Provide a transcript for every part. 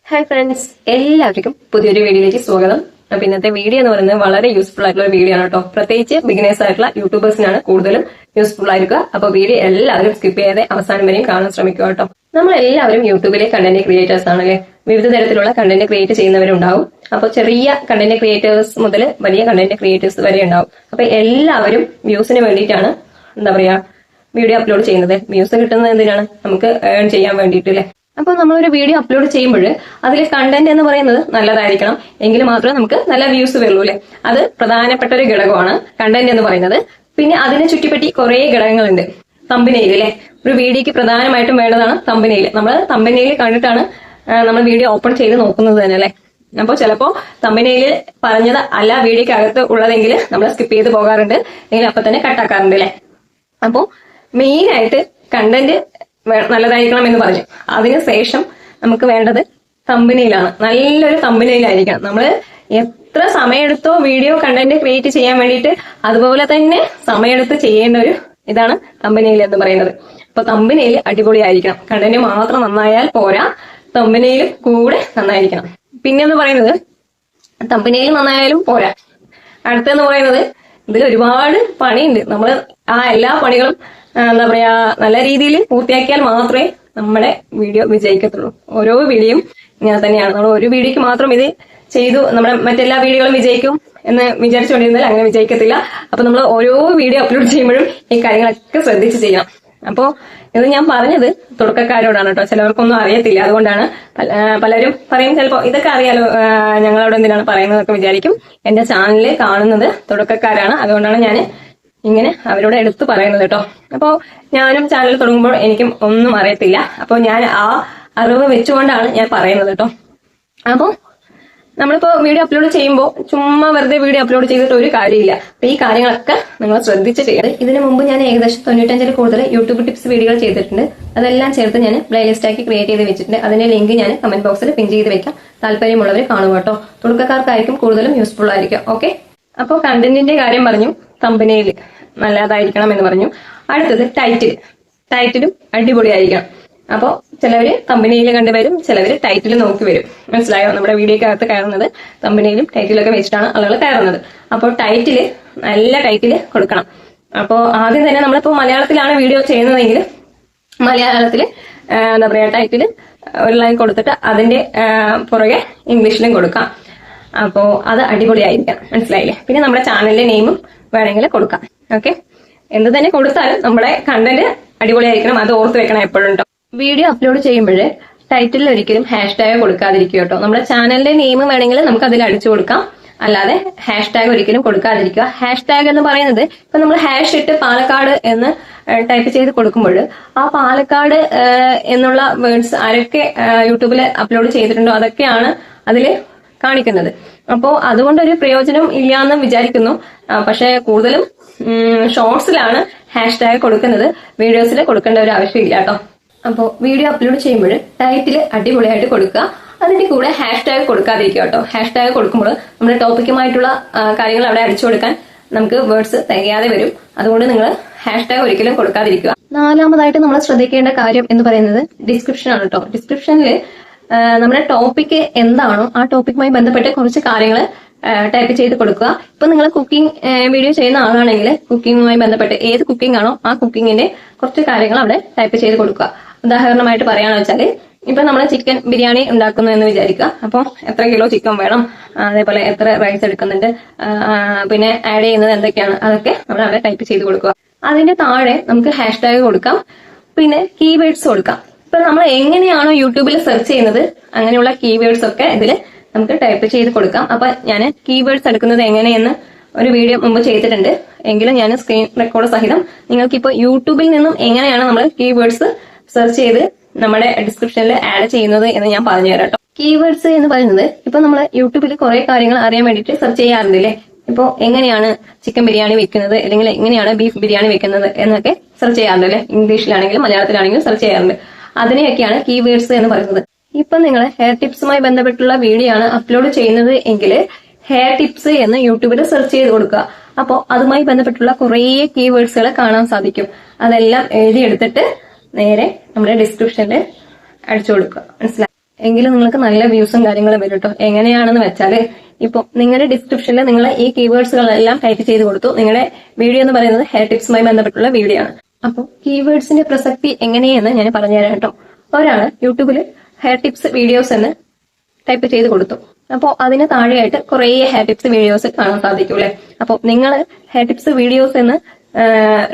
Hi friends, എല്ലാവർക്കും പുതിയൊരു വീഡിയോയിലേക്ക് സ്വാഗതം. അപ്പൊ ഇന്നത്തെ വീഡിയോ എന്ന് പറയുന്നത് വളരെ യൂസ്ഫുൾ ആയിട്ടുള്ള ഒരു വീഡിയോ ആണ് കേട്ടോ. പ്രത്യേകിച്ച് ബിഗിനേഴ്സ് ആയിട്ടുള്ള യൂട്യൂബേഴ്സിനാണ് കൂടുതലും യൂസ്ഫുൾ ആയിരിക്കുക. അപ്പൊ വീഡിയോ എല്ലാവരും സ്കിപ്പ് ചെയ്യാതെ അവസാനം വരെയും കാണാൻ ശ്രമിക്കുക കേട്ടോ. നമ്മൾ എല്ലാവരും യൂട്യൂബിലെ കണ്ടന്റ് ക്രിയേറ്റേഴ്സ് ആണല്ലേ. വിവിധ തരത്തിലുള്ള കണ്ടന്റ് ക്രിയേറ്റ് ചെയ്യുന്നവരുണ്ടാവും. അപ്പൊ ചെറിയ കണ്ടന്റ് ക്രിയേറ്റേഴ്സ് മുതൽ വലിയ കണ്ടന്റ് ക്രിയേറ്റേഴ്സ് വരെ ഉണ്ടാവും. അപ്പൊ എല്ലാവരും വ്യൂസിന് വേണ്ടിയിട്ടാണ് എന്താ പറയാ വീഡിയോ അപ്ലോഡ് ചെയ്യുന്നത്. വ്യൂസ് കിട്ടുന്നത് എന്തിനാണ്? നമുക്ക് ഏൺ ചെയ്യാൻ വേണ്ടിയിട്ടല്ലേ. അപ്പൊ നമ്മളൊരു വീഡിയോ അപ്ലോഡ് ചെയ്യുമ്പോൾ അതിൽ കണ്ടന്റ് എന്ന് പറയുന്നത് നല്ലതായിരിക്കണം, എങ്കിൽ മാത്രമേ നമുക്ക് നല്ല വ്യൂസ് വരുള്ളൂ അല്ലെ. അത് പ്രധാനപ്പെട്ട ഒരു ഘടകമാണ് കണ്ടന്റ് എന്ന് പറയുന്നത്. പിന്നെ അതിനെ ചുറ്റിപ്പറ്റി കുറെ ഘടകങ്ങളുണ്ട്. തമ്പനെയിൽ അല്ലെ, ഒരു വീഡിയോക്ക് പ്രധാനമായിട്ടും വേണ്ടതാണ് തമ്പനെയിൽ. നമ്മൾ തമ്പനെയിൽ കണ്ടിട്ടാണ് നമ്മൾ വീഡിയോ ഓപ്പൺ ചെയ്ത് നോക്കുന്നത് തന്നെ അല്ലെ. അപ്പോൾ ചിലപ്പോൾ തമ്പനെയിൽ പറഞ്ഞത് അല്ല വീഡിയോക്ക് അകത്ത് ഉള്ളതെങ്കിൽ നമ്മൾ സ്കിപ്പ് ചെയ്ത് പോകാറുണ്ട്, അല്ലെങ്കിൽ അപ്പൊ തന്നെ കട്ടാക്കാറുണ്ട് അല്ലെ. അപ്പോൾ മെയിൻ ആയിട്ട് കണ്ടന്റ് നല്ലതായിരിക്കണം എന്ന് പറഞ്ഞു. അതിനുശേഷം നമുക്ക് വേണ്ടത് തമ്പനെയിലാണ്. നല്ലൊരു തമ്പനെയിലായിരിക്കണം. നമ്മൾ എത്ര സമയമെടുത്തോ വീഡിയോ കണ്ടന്റ് ക്രിയേറ്റ് ചെയ്യാൻ വേണ്ടിയിട്ട് അതുപോലെ തന്നെ സമയമെടുത്ത് ചെയ്യേണ്ട ഒരു ഇതാണ് തമ്പനെയിൽ എന്ന് പറയുന്നത്. അപ്പൊ തമ്പനെയിൽ അടിപൊളിയായിരിക്കണം. കണ്ടന്റ് മാത്രം നന്നായാൽ പോരാ, തമ്പനെയിൽ കൂടെ നന്നായിരിക്കണം. പിന്നെന്ന് പറയുന്നത് തമ്പനെയിൽ നന്നായാലും പോരാ, അടുത്തെന്ന് പറയുന്നത് ഇതിൽ ഒരുപാട് പണിയുണ്ട്. നമ്മൾ ആ എല്ലാ പണികളും എന്താ പറയാ നല്ല രീതിയിൽ പൂർത്തിയാക്കിയാൽ മാത്രമേ നമ്മുടെ വീഡിയോ വിജയിക്കത്തുള്ളൂ. ഓരോ വീഡിയോയും ഇങ്ങനെ തന്നെയാണ്. നമ്മൾ ഒരു വീഡിയോക്ക് മാത്രം ഇത് ചെയ്തു നമ്മുടെ മറ്റെല്ലാ വീഡിയോകളും വിജയിക്കും എന്ന് വിചാരിച്ചുകൊണ്ടിരുന്നാൽ അങ്ങനെ വിജയിക്കത്തില്ല. അപ്പൊ നമ്മൾ ഓരോ വീഡിയോ അപ്ലോഡ് ചെയ്യുമ്പോഴും ഈ കാര്യങ്ങളൊക്കെ ശ്രദ്ധിച്ച് ചെയ്യണം. അപ്പോ ഇത് ഞാൻ പറഞ്ഞത് തുടക്കക്കാരോടാണ് കേട്ടോ. ചിലവർക്കൊന്നും അറിയത്തില്ല. അതുകൊണ്ടാണ് പലരും പറയും ചിലപ്പോ ഇതൊക്കെ അറിയാലോ, ഞങ്ങളോട് എന്തിനാണ് പറയുന്നതൊക്കെ വിചാരിക്കും. എന്റെ ചാനലിൽ കാണുന്നത് തുടക്കക്കാരാണ്. അതുകൊണ്ടാണ് ഞാൻ ഇങ്ങനെ അവരോട് എടുത്തു പറയുന്നത് കേട്ടോ. അപ്പോ ഞാനും ചാനൽ തുടങ്ങുമ്പോൾ എനിക്കും ഒന്നും അറിയത്തില്ല. അപ്പൊ ഞാൻ ആ അറിവ് വെച്ചുകൊണ്ടാണ് ഞാൻ പറയുന്നത് കേട്ടോ. അപ്പൊ നമ്മളിപ്പോ വീഡിയോ അപ്ലോഡ് ചെയ്യുമ്പോൾ ചുമ്മാ വെറുതെ വീഡിയോ അപ്ലോഡ് ചെയ്തിട്ട് ഒരു കാര്യമില്ല. അപ്പൊ ഈ കാര്യങ്ങളൊക്കെ നിങ്ങൾ ശ്രദ്ധിച്ച് ചെയ്യരുത്. ഇതിനു മുമ്പ് ഞാൻ ഏകദേശം 95 കൂടുതൽ യൂട്യൂബ് ടിപ്സ് വീഡിയോകൾ ചെയ്തിട്ടുണ്ട്. അതെല്ലാം ചേർത്ത് ഞാൻ പ്ലേലിസ്റ്റ് ആക്കി ക്രിയേറ്റ് ചെയ്ത് വെച്ചിട്ടുണ്ട്. അതിന്റെ ലിങ്ക് ഞാൻ കമന്റ് ബോക്സിൽ പിൻ ചെയ്ത് വെക്കാം. താല്പര്യമുള്ളവർ കാണുക കേട്ടോ. തുടക്കക്കാർക്കായിരിക്കും കൂടുതലും യൂസ്ഫുൾ ആയിരിക്കും. ഓക്കെ, അപ്പോൾ കണ്ടന്റിന്റെ കാര്യം പറഞ്ഞു, തമ്പനെയിൽ നല്ലതായിരിക്കണം എന്ന് പറഞ്ഞു. അടുത്തത് ടൈറ്റിലും അടിപൊളിയായിരിക്കണം. അപ്പോൾ ചിലവര് തമ്പനെയിൽ കണ്ടുവരും, ചിലവര് ടൈറ്റിൽ നോക്കി വരും. മനസ്സിലായോ? നമ്മുടെ വീഡിയോക്കകത്ത് കയറുന്നത് തമ്പനെയിലും ടൈറ്റിലൊക്കെ വെച്ചിട്ടാണ് ആളുകൾ കയറുന്നത്. അപ്പോൾ നല്ല ടൈറ്റിൽ കൊടുക്കണം. അപ്പോൾ ആദ്യം തന്നെ നമ്മളിപ്പോൾ മലയാളത്തിലാണ് വീഡിയോ ചെയ്യുന്നതെങ്കിൽ മലയാളത്തിൽ എന്താ പറയാ ടൈറ്റിൽ ഒരു ലൈൻ കൊടുത്തിട്ട് അതിന്റെ പുറകെ ഇംഗ്ലീഷിലും കൊടുക്കാം. അപ്പോ അത് അടിപൊളിയായിരിക്കണം. മനസ്സിലായില്ലേ? പിന്നെ നമ്മുടെ ചാനലിന്റെ നെയിമും വേണമെങ്കിൽ കൊടുക്കാം. ഓക്കെ, എന്ത് തന്നെ കൊടുത്താലും നമ്മുടെ കണ്ടന്റ് അടിപൊളിയായിരിക്കണം. അത് ഓർത്ത് വെക്കണം എപ്പോഴും. വീഡിയോ അപ്ലോഡ് ചെയ്യുമ്പോൾ ടൈറ്റിൽ ഒരിക്കലും #ടാഗ് കൊടുക്കാതിരിക്കുക കേട്ടോ. നമ്മുടെ ചാനലിന്റെ നെയിം വേണമെങ്കിൽ നമുക്ക് അതിൽ അടിച്ചു കൊടുക്കാം, അല്ലാതെ #ടാഗ് ഒരിക്കലും കൊടുക്കാതിരിക്കുക. #ടാഗ് എന്ന് പറയുന്നത് ഇപ്പൊ നമ്മൾ ഇട്ട് പാലക്കാട് എന്ന് ടൈപ്പ് ചെയ്ത് കൊടുക്കുമ്പോൾ ആ പാലക്കാട് എന്നുള്ള വേർഡ്സ് ആരൊക്കെ യൂട്യൂബിൽ അപ്ലോഡ് ചെയ്തിട്ടുണ്ടോ അതൊക്കെയാണ് അതിൽ കാണിക്കുന്നത്. അപ്പോൾ അതുകൊണ്ടൊരു പ്രയോജനം ഇല്ല എന്ന് വിചാരിക്കുന്നു. പക്ഷെ കൂടുതലും ഷോർട്സിലാണ് #ടാഗ് കൊടുക്കുന്നത്. വീഡിയോസിൽ കൊടുക്കേണ്ട ഒരു ആവശ്യമില്ല കേട്ടോ. അപ്പോൾ വീഡിയോ അപ്ലോഡ് ചെയ്യുമ്പോൾ ടൈറ്റിൽ അടിപൊളിയായിട്ട് കൊടുക്കുക. അതിന്റെ കൂടെ #ടാഗ് കൊടുക്കാതിരിക്കുക കേട്ടോ. #ടാഗ് കൊടുക്കുമ്പോൾ നമ്മുടെ ടോപ്പിക്കുമായിട്ടുള്ള കാര്യങ്ങൾ അവിടെ അടിച്ചു കൊടുക്കാൻ നമുക്ക് വേർഡ്സ് തികയാതെ വരും. അതുകൊണ്ട് നിങ്ങൾ #ടാഗ് ഒരിക്കലും കൊടുക്കാതിരിക്കുക. നാലാമതായിട്ട് നമ്മൾ ശ്രദ്ധിക്കേണ്ട കാര്യം എന്ന് പറയുന്നത് ഡിസ്ക്രിപ്ഷൻ ആണ് കേട്ടോ. ഡിസ്ക്രിപ്ഷനിൽ നമ്മുടെ ടോപ്പിക് എന്താണോ ആ ടോപ്പിക്കുമായി ബന്ധപ്പെട്ട് കുറച്ച് കാര്യങ്ങൾ ടൈപ്പ് ചെയ്ത് കൊടുക്കുക. ഇപ്പൊ നിങ്ങൾ കുക്കിംഗ് വീഡിയോ ചെയ്യുന്ന ആളാണെങ്കിൽ കുക്കിങ്ങുമായി ബന്ധപ്പെട്ട് ഏത് കുക്കിംഗ് ആണോ ആ കുക്കിങ്ങിന്റെ കുറച്ച് കാര്യങ്ങൾ അവിടെ ടൈപ്പ് ചെയ്ത് കൊടുക്കുക. ഉദാഹരണമായിട്ട് പറയാന്ന് വെച്ചാൽ ഇപ്പൊ നമ്മൾ ചിക്കൻ ബിരിയാണി ഉണ്ടാക്കുന്നു എന്ന് വിചാരിക്കുക. അപ്പോൾ എത്ര കിലോ ചിക്കൻ വേണം, അതേപോലെ എത്ര റൈസ് എടുക്കുന്നുണ്ട്, പിന്നെ ആഡ് ചെയ്യുന്നത് എന്തൊക്കെയാണ്, അതൊക്കെ നമ്മൾ അവിടെ ടൈപ്പ് ചെയ്ത് കൊടുക്കുക. അതിന്റെ താഴെ നമുക്ക് #ടാഗ് കൊടുക്കാം, പിന്നെ കീവേഡ്സ് കൊടുക്കാം. ഇപ്പൊ നമ്മൾ എങ്ങനെയാണോ യൂട്യൂബിൽ സെർച്ച് ചെയ്യുന്നത് അങ്ങനെയുള്ള കീവേഡ്സ് ഒക്കെ ഇതിൽ നമുക്ക് ടൈപ്പ് ചെയ്ത് കൊടുക്കാം. അപ്പൊ ഞാൻ കീവേഡ്സ് എടുക്കുന്നത് എങ്ങനെയെന്ന് ഒരു വീഡിയോ മുമ്പ് ചെയ്തിട്ടുണ്ട്. എങ്കിലും ഞാൻ സ്ക്രീൻ റെക്കോർഡ് സഹിതം നിങ്ങൾക്ക് ഇപ്പോൾ യൂട്യൂബിൽ നിന്നും എങ്ങനെയാണ് നമ്മൾ കീവേഡ്സ് സെർച്ച് ചെയ്ത് നമ്മുടെ ഡിസ്ക്രിപ്ഷനിൽ ആഡ് ചെയ്യുന്നത് എന്ന് ഞാൻ പറഞ്ഞു തരാം കേട്ടോ. കീവേഡ്സ് എന്ന് പറയുന്നത് ഇപ്പൊ നമ്മൾ യൂട്യൂബിൽ കുറെ കാര്യങ്ങൾ അറിയാൻ വേണ്ടിയിട്ട് സെർച്ച് ചെയ്യാറുണ്ടല്ലേ. ഇപ്പോൾ എങ്ങനെയാണ് ചിക്കൻ ബിരിയാണി വെക്കുന്നത്, അല്ലെങ്കിൽ എങ്ങനെയാണ് ബീഫ് ബിരിയാണി വെക്കുന്നത് എന്നൊക്കെ സെർച്ച് ചെയ്യാറുണ്ടല്ലേ. ഇംഗ്ലീഷിലാണെങ്കിലും മലയാളത്തിലാണെങ്കിലും സെർച്ച് ചെയ്യാറുണ്ട്. അതിനെയൊക്കെയാണ് കീവേഡ്സ് എന്ന് പറയുന്നത്. ഇപ്പൊ നിങ്ങൾ ഹെയർ ടിപ്സുമായി ബന്ധപ്പെട്ടുള്ള വീഡിയോ ആണ് അപ്ലോഡ് ചെയ്യുന്നത് എങ്കിൽ ഹെയർ ടിപ്സ് എന്ന് യൂട്യൂബിൽ സെർച്ച് ചെയ്ത് കൊടുക്കുക. അപ്പോൾ അതുമായി ബന്ധപ്പെട്ടുള്ള കുറേ കീവേഡ്സുകൾ കാണാൻ സാധിക്കും. അതെല്ലാം എഴുതിയെടുത്തിട്ട് നേരെ നമ്മുടെ ഡിസ്ക്രിപ്ഷനിൽ അടിച്ചു കൊടുക്കുക. മനസ്സിലായി? എങ്കിലും നിങ്ങൾക്ക് നല്ല വ്യൂസും കാര്യങ്ങളും വരും കേട്ടോ. എങ്ങനെയാണെന്ന് വെച്ചാല് ഇപ്പൊ നിങ്ങളുടെ ഡിസ്ക്രിപ്ഷനിൽ നിങ്ങൾ ഈ കീവേഡ്സുകളെല്ലാം ടൈപ്പ് ചെയ്ത് കൊടുത്തു. നിങ്ങളുടെ വീഡിയോ എന്ന് പറയുന്നത് ഹെയർ ടിപ്സുമായി ബന്ധപ്പെട്ടുള്ള വീഡിയോ ആണ്. അപ്പോൾ കീവേഡ്സിന്റെ പ്രസക്തി എങ്ങനെയെന്ന് ഞാൻ പറഞ്ഞുതരാം കേട്ടോ. ഒരാള് യൂട്യൂബിൽ ഹെയർ ടിപ്സ് വീഡിയോസ് എന്ന് ടൈപ്പ് ചെയ്ത് കൊടുത്തു. അപ്പോൾ അതിന് താഴെയായിട്ട് കുറേ ഹെയർ ടിപ്സ് വീഡിയോസ് കാണാൻ സാധിക്കും അല്ലെ. അപ്പോൾ നിങ്ങൾ ഹെയർ ടിപ്സ് വീഡിയോസ് എന്ന്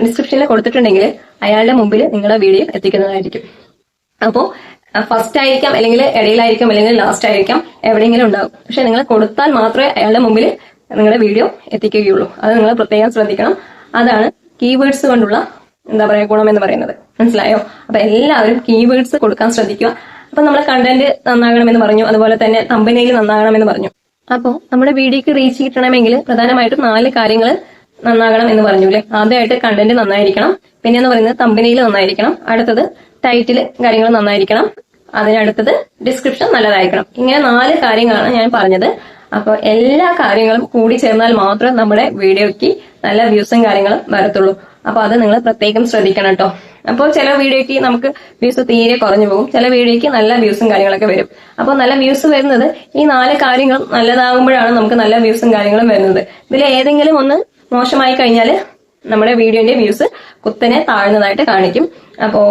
ഡിസ്ക്രിപ്ഷനിൽ കൊടുത്തിട്ടുണ്ടെങ്കിൽ അയാളുടെ മുമ്പിൽ നിങ്ങളുടെ വീഡിയോ എത്തിക്കുന്നതായിരിക്കും. അപ്പോൾ ഫസ്റ്റ് ആയിരിക്കാം, അല്ലെങ്കിൽ ഇടയിലായിരിക്കാം, അല്ലെങ്കിൽ ലാസ്റ്റ് ആയിരിക്കാം, എവിടെയെങ്കിലും ഉണ്ടാവും. പക്ഷെ നിങ്ങൾ കൊടുത്താൽ മാത്രമേ അയാളുടെ മുമ്പിൽ നിങ്ങളുടെ വീഡിയോ എത്തിക്കുകയുള്ളൂ. അത് നിങ്ങൾ പ്രത്യേകം ശ്രദ്ധിക്കണം. അതാണ് കീവേഡ്സ് കൊണ്ടുള്ള എന്താ പറയുക ഗുണം എന്ന് പറയുന്നത്. മനസ്സിലായോ? അപ്പൊ എല്ലാവരും കീവേഡ്സ് കൊടുക്കാൻ ശ്രദ്ധിക്കുക. അപ്പൊ നമ്മളെ കണ്ടന്റ് നന്നാകണമെന്ന് പറഞ്ഞു, അതുപോലെ തന്നെ തമ്പനയിൽ നന്നാകണമെന്ന് പറഞ്ഞു. അപ്പോൾ നമ്മുടെ വീഡിയോക്ക് റീച്ച് കിട്ടണമെങ്കിൽ പ്രധാനമായിട്ടും 4 കാര്യങ്ങൾ നന്നാകണം എന്ന് പറഞ്ഞു അല്ലെ. ആദ്യമായിട്ട് കണ്ടന്റ് നന്നായിരിക്കണം, പിന്നെ എന്ന് പറയുന്നത് തമ്പനയിൽ നന്നായിരിക്കണം, അടുത്തത് ടൈറ്റിൽ കാര്യങ്ങൾ നന്നായിരിക്കണം, അതിനടുത്തത് ഡിസ്ക്രിപ്ഷൻ നല്ലതായിരിക്കണം. ഇങ്ങനെ 4 കാര്യങ്ങളാണ് ഞാൻ പറഞ്ഞത്. അപ്പൊ എല്ലാ കാര്യങ്ങളും കൂടി ചേർന്നാൽ മാത്രമേ നമ്മുടെ വീഡിയോയ്ക്ക് നല്ല വ്യൂസും കാര്യങ്ങളും വരത്തുള്ളൂ. അപ്പൊ അത് നിങ്ങൾ പ്രത്യേകം ശ്രദ്ധിക്കണം കേട്ടോ. അപ്പോൾ ചില വീഡിയോയ്ക്ക് നമുക്ക് വ്യൂസ് തീരെ കുറഞ്ഞു പോകും, ചില വീഡിയോയ്ക്ക് നല്ല വ്യൂസും കാര്യങ്ങളൊക്കെ വരും. അപ്പോൾ നല്ല വ്യൂസ് വരുന്നത് ഈ 4 കാര്യങ്ങൾ നല്ലതാകുമ്പോഴാണ് നമുക്ക് നല്ല വ്യൂസും കാര്യങ്ങളും വരുന്നത്. ഇതിൽ ഏതെങ്കിലും ഒന്ന് മോശമായി കഴിഞ്ഞാൽ നമ്മുടെ വീഡിയോന്റെ വ്യൂസ് കുത്തനെ താഴ്ന്നതായിട്ട് കാണിക്കും. അപ്പോ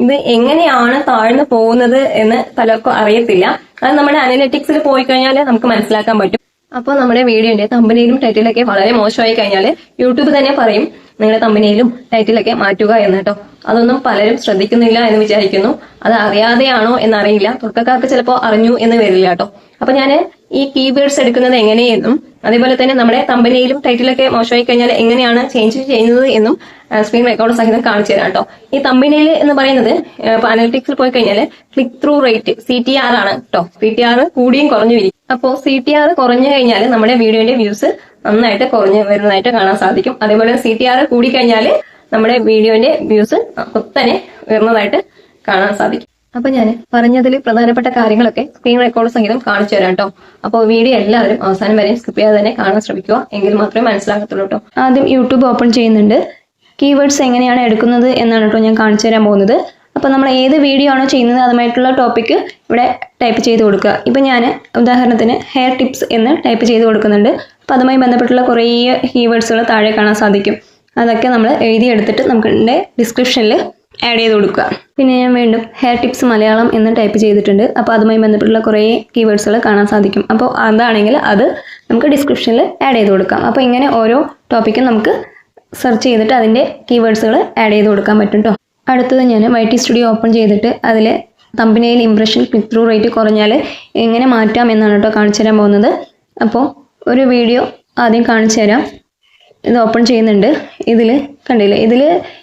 ഇത് എങ്ങനെയാണ് താഴ്ന്നു പോകുന്നത് എന്ന് പലർക്കും അറിയത്തില്ല. അത് നമ്മുടെ അനലിറ്റിക്സിൽ പോയി കഴിഞ്ഞാൽ നമുക്ക് മനസ്സിലാക്കാൻ പറ്റും. അപ്പോൾ നമ്മുടെ വീഡിയോന്റെ തമ്പനയിലും ടൈറ്റിലൊക്കെ വളരെ മോശമായി കഴിഞ്ഞാൽ യൂട്യൂബ് തന്നെ പറയും നിങ്ങളുടെ തമ്പനയിലും ടൈറ്റിലൊക്കെ മാറ്റുക എന്ന് കേട്ടോ. അതൊന്നും പലരും ശ്രദ്ധിക്കുന്നില്ല എന്ന് വിചാരിക്കുന്നു. അത് അറിയാതെയാണോ എന്നറിയില്ല. തുടക്കക്കാർക്ക് ചിലപ്പോൾ അറിഞ്ഞു എന്ന് വരില്ല കേട്ടോ. അപ്പൊ ഞാൻ ഈ കീവേഡ്സ് എടുക്കുന്നത് എങ്ങനെയെന്നും അതേപോലെ തന്നെ നമ്മുടെ തമ്പനയിലും ടൈറ്റിലൊക്കെ മോശമായി കഴിഞ്ഞാൽ എങ്ങനെയാണ് ചേഞ്ച് ചെയ്യുന്നത് എന്നും സ്ക്രീൻ റെക്കോർഡ് സഹിതം കാണിച്ചു തരാം കേട്ടോ. ഈ തമ്പനയിൽ എന്ന് പറയുന്നത് ഇപ്പൊ അനലിറ്റിക്സിൽ പോയി കഴിഞ്ഞാൽ ക്ലിക്ക് ത്രൂ റേറ്റ് CTR ആണ് കേട്ടോ. CTR കൂടിയും കുറഞ്ഞു വരും. അപ്പോൾ CTR കുറഞ്ഞു കഴിഞ്ഞാൽ നമ്മുടെ വീഡിയോന്റെ വ്യൂസ് നന്നായിട്ട് കുറഞ്ഞു വരുന്നതായിട്ട് കാണാൻ സാധിക്കും. അതേപോലെ CTR കൂടി കഴിഞ്ഞാൽ നമ്മുടെ വീഡിയോന്റെ വ്യൂസ് കുത്തനെ ഉയർന്നതായിട്ട് കാണാൻ സാധിക്കും. അപ്പൊ ഞാൻ പറഞ്ഞതിൽ പ്രധാനപ്പെട്ട കാര്യങ്ങളൊക്കെ സ്ക്രീൻ റെക്കോർഡ് സഹിതം കാണിച്ചു തരാം കേട്ടോ. അപ്പോൾ വീഡിയോ എല്ലാവരും അവസാനം വരെ സ്കിപ്പ് ചെയ്യാതെ തന്നെ കാണാൻ ശ്രമിക്കുക, എങ്കിൽ മാത്രമേ മനസ്സിലാകത്തുള്ളൂ കേട്ടോ. ആദ്യം യൂട്യൂബ് ഓപ്പൺ ചെയ്യുന്നുണ്ട്. കീവേഡ്സ് എങ്ങനെയാണ് എടുക്കുന്നത് എന്നാണ് കേട്ടോ ഞാൻ കാണിച്ചു തരാൻ പോകുന്നത്. അപ്പോൾ നമ്മൾ ഏത് വീഡിയോ ആണോ ചെയ്യുന്നത് അതുമായിട്ടുള്ള ടോപ്പിക്ക് ഇവിടെ ടൈപ്പ് ചെയ്ത് കൊടുക്കുക. ഇപ്പം ഞാൻ ഉദാഹരണത്തിന് ഹെയർ ടിപ്സ് എന്ന് ടൈപ്പ് ചെയ്ത് കൊടുക്കുന്നുണ്ട്. അപ്പോൾ അതുമായി ബന്ധപ്പെട്ടുള്ള കുറേ കീവേഡ്സുകൾ താഴെ കാണാൻ സാധിക്കും. അതൊക്കെ നമ്മൾ എഴുതിയെടുത്തിട്ട് നമുക്ക് ഡിസ്ക്രിപ്ഷനിൽ ആഡ് ചെയ്ത് കൊടുക്കുക. പിന്നെ ഞാൻ വീണ്ടും ഹെയർ ടിപ്സ് മലയാളം എന്ന് ടൈപ്പ് ചെയ്തിട്ടുണ്ട്. അപ്പോൾ അതുമായി ബന്ധപ്പെട്ടുള്ള കുറേ കീവേഡ്സുകൾ കാണാൻ സാധിക്കും. അപ്പോൾ അതാണെങ്കിൽ അത് നമുക്ക് ഡിസ്ക്രിപ്ഷനിൽ ആഡ് ചെയ്ത് കൊടുക്കാം. അപ്പോൾ ഇങ്ങനെ ഓരോ ടോപ്പിക്കും നമുക്ക് സെർച്ച് ചെയ്തിട്ട് അതിൻ്റെ കീവേഡ്സുകൾ ആഡ് ചെയ്ത് കൊടുക്കാൻ പറ്റും കേട്ടോ. അടുത്തത് ഞാൻ YT സ്റ്റുഡിയോ ഓപ്പൺ ചെയ്തിട്ട് അതിൽ തമ്പനയിൽ ഇംപ്രഷൻ ക്ലിക്ക് ത്രൂ റേറ്റ് കുറഞ്ഞാൽ എങ്ങനെ മാറ്റാം എന്നാണ് കേട്ടോ കാണിച്ചു തരാൻ പോകുന്നത്. അപ്പോൾ ഒരു വീഡിയോ ആദ്യം കാണിച്ചു തരാം. ഇത് ഓപ്പൺ ചെയ്യുന്നുണ്ട്. ഇതിൽ കണ്ടില്ലേ, ഇതിൽ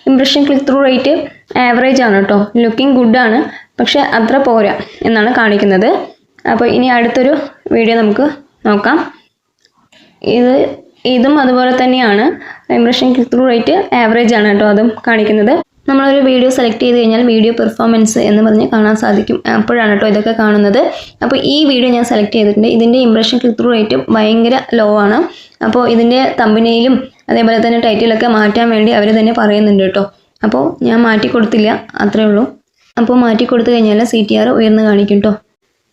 impression click through rate average ആണ് കേട്ടോ. ലുക്കിംഗ് ഗുഡ് ആണ്, പക്ഷെ അത്ര പോരാ എന്നാണ് കാണിക്കുന്നത്. അപ്പോൾ ഇനി അടുത്തൊരു വീഡിയോ നമുക്ക് നോക്കാം. ഇതും അതുപോലെ തന്നെയാണ്. Impression click through rate average ആണ് കേട്ടോ അതും കാണിക്കുന്നത്. നമ്മളൊരു വീഡിയോ സെലക്ട് ചെയ്ത് കഴിഞ്ഞാൽ വീഡിയോ പെർഫോമൻസ് എന്ന് പറഞ്ഞ് കാണാൻ സാധിക്കും. അപ്പോഴാണ് കേട്ടോ ഇതൊക്കെ കാണുന്നത്. അപ്പോൾ ഈ വീഡിയോ ഞാൻ സെലക്ട് ചെയ്തിട്ടുണ്ട്. ഇതിൻ്റെ ഇംപ്രഷൻ ക്ലിക്ക് ത്രൂ റേറ്റ് ഭയങ്കര ലോ ആണ്. അപ്പോൾ ഇതിൻ്റെ തമ്പനയിലും അതേപോലെ തന്നെ ടൈറ്റിലൊക്കെ മാറ്റാൻ വേണ്ടി അവർ തന്നെ പറയുന്നുണ്ട് കേട്ടോ. അപ്പോൾ ഞാൻ മാറ്റി കൊടുത്തില്ല, അത്രേ ഉള്ളൂ. അപ്പോൾ മാറ്റി കൊടുത്തു കഴിഞ്ഞാൽ CTR ഉയർന്ന് കാണിക്കും കേട്ടോ.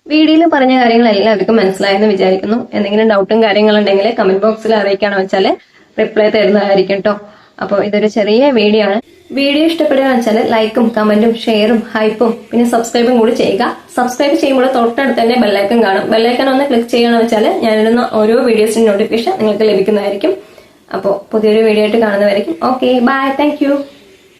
വീഡിയോയിൽ പറഞ്ഞ കാര്യങ്ങൾ എല്ലാവർക്കും മനസ്സിലായെന്ന് വിചാരിക്കുന്നു. എന്തെങ്കിലും ഡൗട്ടും കാര്യങ്ങളുണ്ടെങ്കിൽ കമന്റ് ബോക്സിൽ അറിയിക്കുകയാണെന്ന് വെച്ചാൽ റിപ്ലൈ തരുന്നതായിരിക്കും കേട്ടോ. അപ്പോൾ ഇതൊരു ചെറിയ വീഡിയോ ആണ്. വീഡിയോ ഇഷ്ടപ്പെടുകയെന്ന് വെച്ചാൽ ലൈക്കും കമന്റും ഷെയറും ഹൈപ്പും പിന്നെ സബ്സ്ക്രൈബും കൂടി ചെയ്യുക. സബ്സ്ക്രൈബ് ചെയ്യുമ്പോൾ തൊട്ടടുത്ത് തന്നെ ബെല്ലൈക്കൺ കാണും. ബെല്ലൈക്കൺ ഒന്ന് ക്ലിക്ക് ചെയ്യണമെന്ന് വെച്ചാൽ ഞാനിടുന്ന ഓരോ വീഡിയോസിന്റെ നോട്ടിഫിക്കേഷൻ നിങ്ങൾക്ക് ലഭിക്കുന്നതായിരിക്കും. അപ്പോൾ പുതിയൊരു വീഡിയോ ആയിട്ട് കാണുന്നതായിരിക്കും. Okay, bye, thank U.